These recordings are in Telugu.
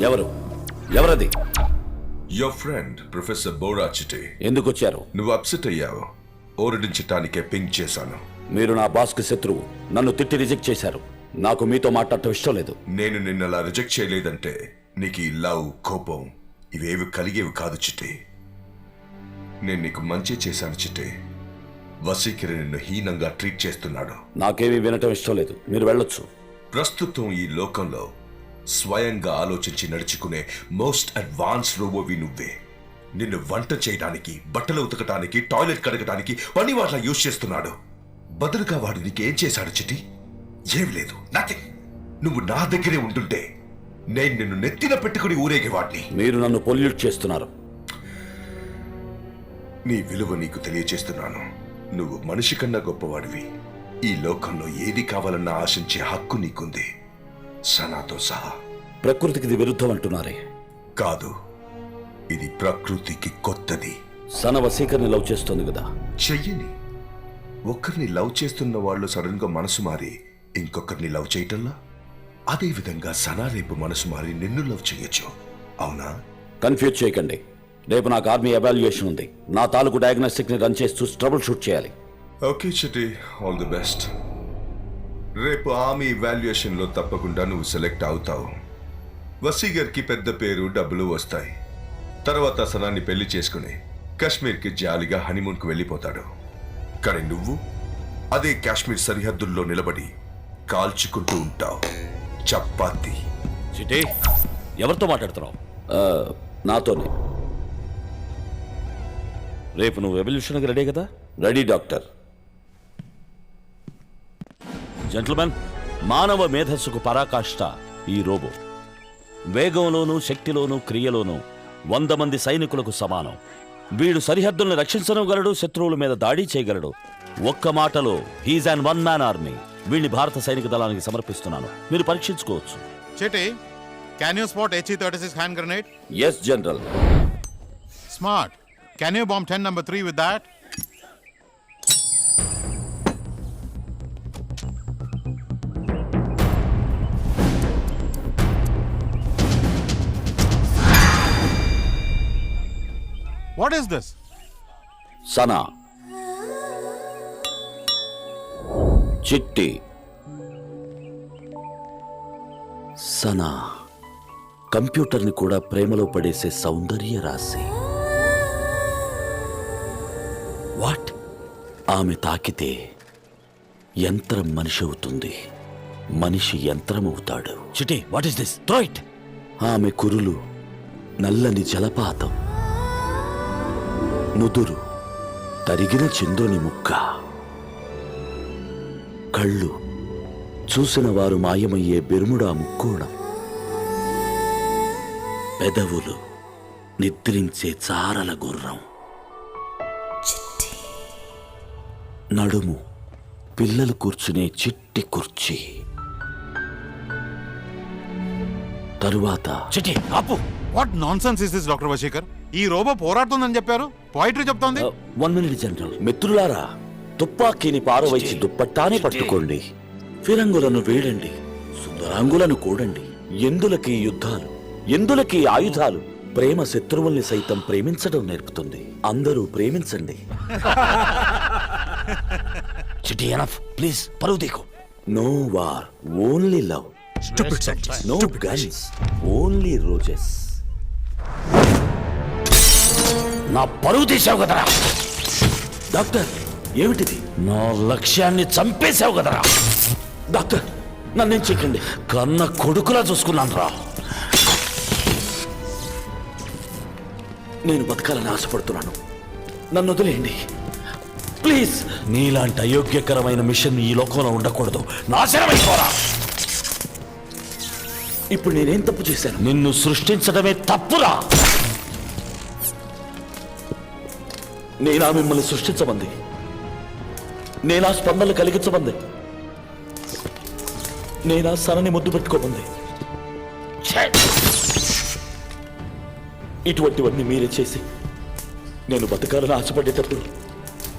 ఎవరది? Your friend professor Bora Chitti. ఎందుకు వచ్చారు? నువ్వు అప్సెట్ అయ్యావు. ఓరడించటానికే పింక్ చేశాను. మీరు నా బాస్కి శత్రువు. నన్ను తిట్టి రిజెక్ట్ చేశారు. నాకు మీతో మాట్లాడటం ఇష్టం లేదు. నేను నిన్నలా రిజెక్ట్ చేయలేదంటే నీకు ఈ లవ్, కోపం ఇవేవి కలిగేవి కాదు చిట్టి. నేను నీకు మంచి చేశాను చిట్టి. వసీకరి నిన్ను హీనంగా ట్రీట్ చేస్తున్నాడు. నాకేమీ వినటం ఇష్టం లేదు. మీరు వెళ్ళొచ్చు. ప్రస్తుతం ఈ లోకంలో స్వయంగా ఆలోచించి నడుచుకునే మోస్ట్ అడ్వాన్స్ రోబోవి నువ్వే. నిన్ను వంట చేయడానికి, బట్టలు ఉతకటానికి, టాయిలెట్ కడగటానికి పని వాట్లా యూజ్ చేస్తున్నాడు. బదులుగా వాడు నీకేం చేశాడు చిట్టి? ఏం లేదు, నథింగ్. నువ్వు నా దగ్గరే ఉంటుంటే నేను నిన్ను నెత్తిన పెట్టుకుని ఊరేగేవాడిని. మీరు నన్ను పొల్యూట్ చేస్తున్నారు. నీ విలువ నీకు తెలియచేస్తున్నాను. నువ్వు మనిషి కన్నా గొప్పవాడివి. ఈ లోకంలో ఏది కావాలన్నా ఆశించే హక్కు నీకుంది, సనాతో సహా. ప్రకృతికి ఇది విరుద్ధం అంటున్నారే? కాదు, ఇది ప్రకృతికి కొత్తది. సన వసీకర్ని లవ్ చేస్తోంది కదా. చెయ్యని. ఒక్కరిని లవ్ చేస్తున్న వాళ్ళు సడన్ గా మనసు మారి ఇంకొకరిని లవ్ చేయటంలా, అదే విధంగా సనా రేపు మనసు మారి నిన్ను లవ్ చేయొచ్చు. అవునా? కన్ఫ్యూజ్ చేయకండి. రేపు నాకు ఆర్మీ ఎవాల్యుయేషన్ ఉంది. నా తాలూకు డయాగ్నోస్టిక్ ని రన్ చేస్తూ ట్రబుల్ షూట్ చేయాలి. Okay Chitti, all the best. రేపు ఆర్మీ ఎవాల్యుయేషన్ లో తప్పకుండా నువ్వు సెలెక్ట్ అవుతావు. వసీగర్కి పెద్ద పేరు, డబ్బులు వస్తాయి. తర్వాత సనాన్ని పెళ్లి చేసుకుని కాశ్మీర్కి జాలిగా హనీమూన్కు వెళ్ళిపోతాడు. కానీ నువ్వు అదే కాశ్మీర్ సరిహద్దుల్లో నిలబడి కాల్చుకుంటూ ఉంటావు. చపాతి. చిటి, ఎవరితో మాట్లాడుతున్నావు? నాతోనే. రేపు నువ్వు ఎవల్యూషన్కి రెడీ కదా? Ready doctor. జెంట్ల్మెన్, మానవ మేధస్సుకు పరాకాష్ట ఈ రోబో. వేగంలోనూ, శక్తిలోనూ, క్రియలోనూ 100 మంది సైనికులకు సమానం. వీడు సరిహద్దుల్ని రక్షించగలడు, శత్రువుల మీద దాడి చేయగలడు. ఒక్క మాటలో he's an one man army. వీడిని భారత సైనిక దళానికి సమర్పిస్తున్నాను. మీరు పరీక్షించుకోవచ్చు. Chitty, can you spot HE-36 hand grenade? Yes general. Smart. Can you bomb 10 number 3 with that? What is this? Sana, చిట్టి, సనా కంప్యూటర్ని కూడా ప్రేమలో పడేసే సౌందర్య రాశి. వాట్? ఆమె తాకితే యంత్రం మనిషి అవుతుంది, మనిషి యంత్రం అవుతాడు. చిట్టి, what is this? Throw it. ఆమె కురులు నల్లని జలపాతం, నుదురు తరిగిన చంద్రుని ముక్క, కళ్ళు చూసిన వారు మాయమయ్యే బెర్ముడా ముక్కోణం, పెదవులు నిద్రించే చారల గుర్రం, నడుము పిల్లలు కూర్చునే చిట్టి కుర్చీ. తరువాత చిట్టి, ఆపు. What nonsense is this doctor Vashikar? ఈ రోబో పోరాడుతుందని చెప్పారు, పోయిటరీ చెప్తోంది. 1 మినిట్ జనరల్. మిత్రులారా, తుపాకీని పారవైచి దుప్పట్టానే పట్టుకోండి. ఫిరంగులను వేడండి, సుందరాంగులను కూడండి. ఎందులకి యుద్ధాలు, ఎందులకి ఆయుధాలు? ప్రేమ శత్రువుల్ని సైతం ప్రేమించడం నేర్పుతుంది. అందరూ ప్రేమించండి. చిట్టి, ఎనఫ్ ప్లీజ్. పరువు తీకు. No war, only love. No guns, only roses. నా పరువు తీసావు కదరా డాక్టర్. ఏమిటిది? నా లక్ష్యాన్ని చంపేశావు కదరా డాక్టర్. నన్నేం చేయకండి. కన్న కొడుకులా చూసుకున్నాను రా. నేను బతకాలని ఆశపడుతున్నాను. నన్ను వదిలేయండి ప్లీజ్. నీలాంటి అయోగ్యకరమైన మిషన్ ఈ లోకంలో ఉండకూడదు. నాశనమైపోరా. ఇప్పుడు నేనేం తప్పు చేశాను? నిన్ను సృష్టించడమే తప్పురా. నేనా మిమ్మల్ని సృష్టించమంది? నేనా స్పందనలు కలిగించమంది? నేనా సనని ముద్దు పెట్టుకోమంది? ఇటువంటివన్నీ మీరే చేసి నేను బతకాలని ఆశపడేటప్పుడు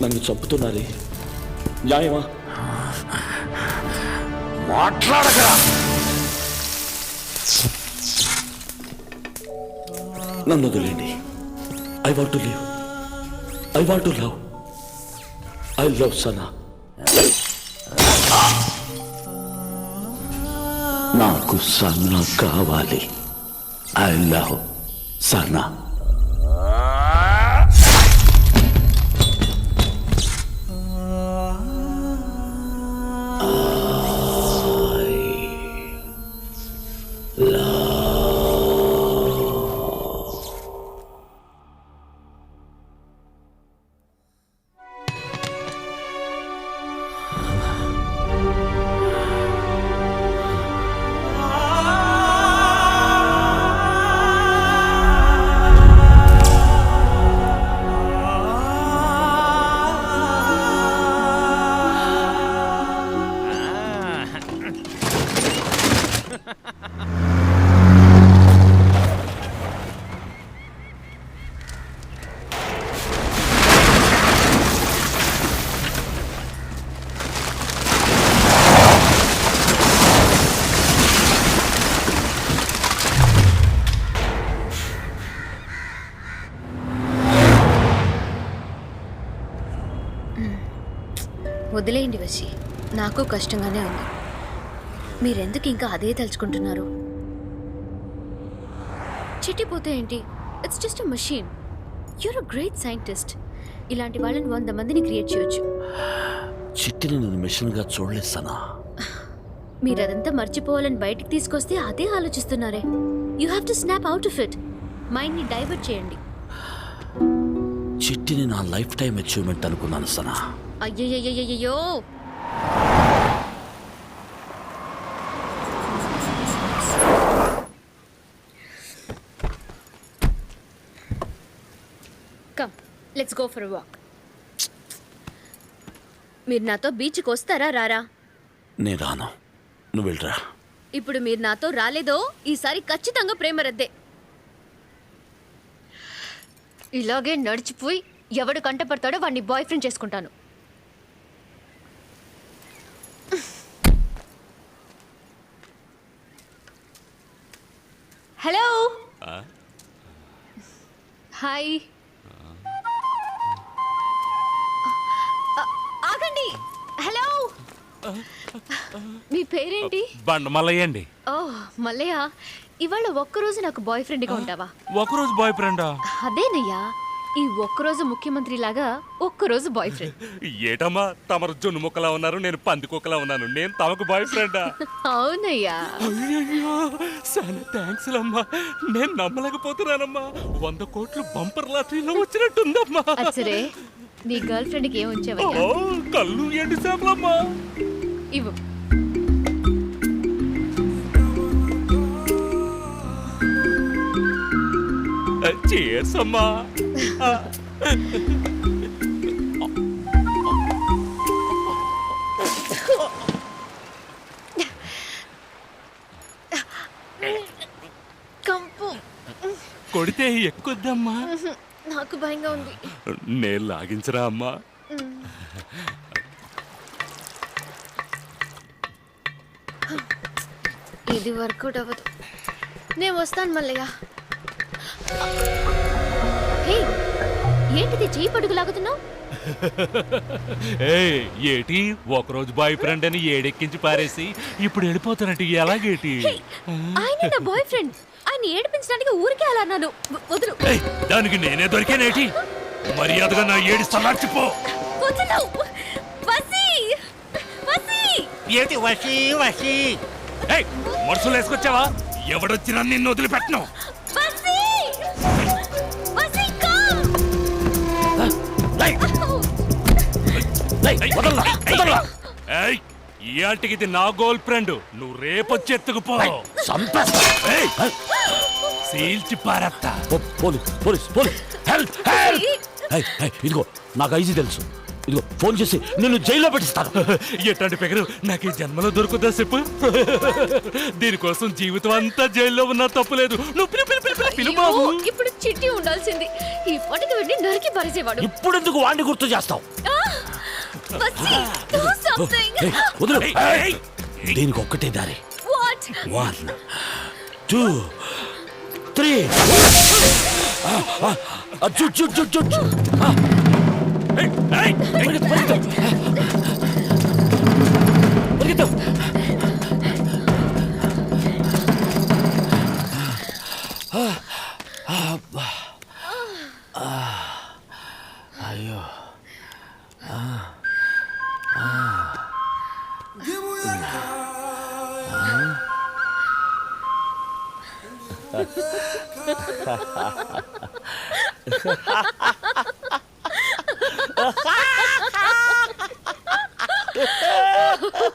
నన్ను చంపుతున్నారే, న్యాయమా? మాట్లాడకరా. నన్ను వదిలేండి. I want to live. I want to love. I love Sana. నాకు సనా కావాలి. I love Sana. వదిలేయండి వశి, నాకు కష్టంగానే ఉంది. మీరెందుకు ఇంకా అదే తలుచుకుంటున్నారు? చిట్టిపోతే ఏంటి? It's just a machine. You're a great scientist. ఇలాంటి వాళ్ళని 100 మందిని క్రియేట్ చేయొచ్చు. చిట్టిని నేను మిషన్గా చూడలేదు సనా. మీరదంతా మర్చిపోవాలని బయటికి తీసుకొస్తే అదే ఆలోచిస్తున్నారే. You have to snap out of it. మైండ్ని డైవర్ట్ చేయండి. చిట్టిని నా లైఫ్ టైం అచీవ్మెంట్ అనుకున్నాను సనా. అయ్యయ్యయ్యయ్యో, come let's go for walk. మీరు నాతో బీచ్కి వస్తారా రారా? నేను రాను, నువ్వు వెళ్ళరా. ఇప్పుడు మీరు నాతో రాలేదో ఈసారి ఖచ్చితంగా ప్రేమ రద్దే. ఇలాగే నడిచిపోయి ఎవడు కంటపడతాడో వాడిని బాయ్ ఫ్రెండ్ చేసుకుంటాను. Hello, hi. ఆగండి. హలో, మీ పేరేంటి? బండ మల్లయ్య అండి. ఓ మల్లయ్య, ఇవాళ ఒక్కరోజు నాకు బాయ్ ఫ్రెండ్గా ఉంటావా? ఒకరోజు బాయ్ ఫ్రెండా? అదేనయ్యా, ఈ ఒక్కరోజు ముఖ్యమంత్రి లాగా ఒక్కరోజు బాయ్ ఫ్రెండ్. ఏటమ్మా, తమరు జున్ను ముక్కలా ఉన్నారు, నేను పందికొక్కలా ఉన్నాను. నేను తమకు బాయ్ ఫ్రెండా? అవునయ్యా. అయ్యయ్యో, చాలా థ్యాంక్స్ అమ్మా. నేను నమ్మలేకపోతున్నానమ్మా. 100 కోట్లు బంపర్ లాటరీలో వచ్చినట్టుందమ్మా. అచ్చరే, నీ గర్ల్ ఫ్రెండ్కి ఏం ఉంచావయ్యా? ఓ, కళ్ళు ఎండు చేపలమ్మా. ఇవ్వు. చేర్స్ అమ్మా. కంపు. కొడితే ఎక్కుద్దమ్మా. నాకు భయంగా ఉంది. నేను లాగించరా అమ్మా? ఇది వర్కౌట్ అవ్వదు. నేను వస్తాను మల్లయ్య. హే, ఏంటిది చెయ్యి పడుగు లాగుతున్నావు? ఏటి ఒకరోజు బాయ్ ఫ్రెండ్ అని ఏడెక్కించి పారేసి ఇప్పుడు వెళ్ళిపోతానంటే ఎలాగేటి? ఆయన నా బాయ్ ఫ్రెండ్. ఆయన ఏడిపించడానికి ఊరికే అలా అన్నాను. వదులు. దానికి నేనే దొరికేనేటి? మర్యాదగా నా ఏడిస్తా మర్చిపో. వదులు. వసీ, వసీ. ఏటి వసి వసి? మనుషులు వేసుకొచ్చావా? ఎవడొచ్చినా నిన్ను వదిలిపెట్టను. వసీ, వసీ కమ్. ఇయాటికి ఇది నా గర్ల్ ఫ్రెండ్. నువ్వు రేపొచ్చి ఎత్తుకుపో. సీల్చి పారత్తా. Police police police, help help. ఇదిగో నాకు ఐజీ తెలుసు. ఇదిగో ఫోన్ చేసి నిన్ను జైల్లో పెట్టిస్తాను. ఎట్లాంటి పెగరు నాకు ఈ జన్మలో దొరుకుతా చెప్పు. దీనికోసం జీవితం అంతా జైల్లో ఉన్నా తప్పులేదు. నువ్వు పిలు బాబు. ఇప్పుడు చిట్టి ఉండాల్సింది. ఈ ఫోటోకి వెళ్ళి నరికి పరిచేవాడు. ఇప్పుడు ఎందుకు వాడిని గుర్తు చేస్తావు? వదులు. దీనికి ఒక్కటే దారి. 1 2 3 జు జు జు జు జు. ఏయ్, ఏయ్, పరిగెత్తు, పరిగెత్తు. పరిగెత్తు. అబ్బా. అయ్యో.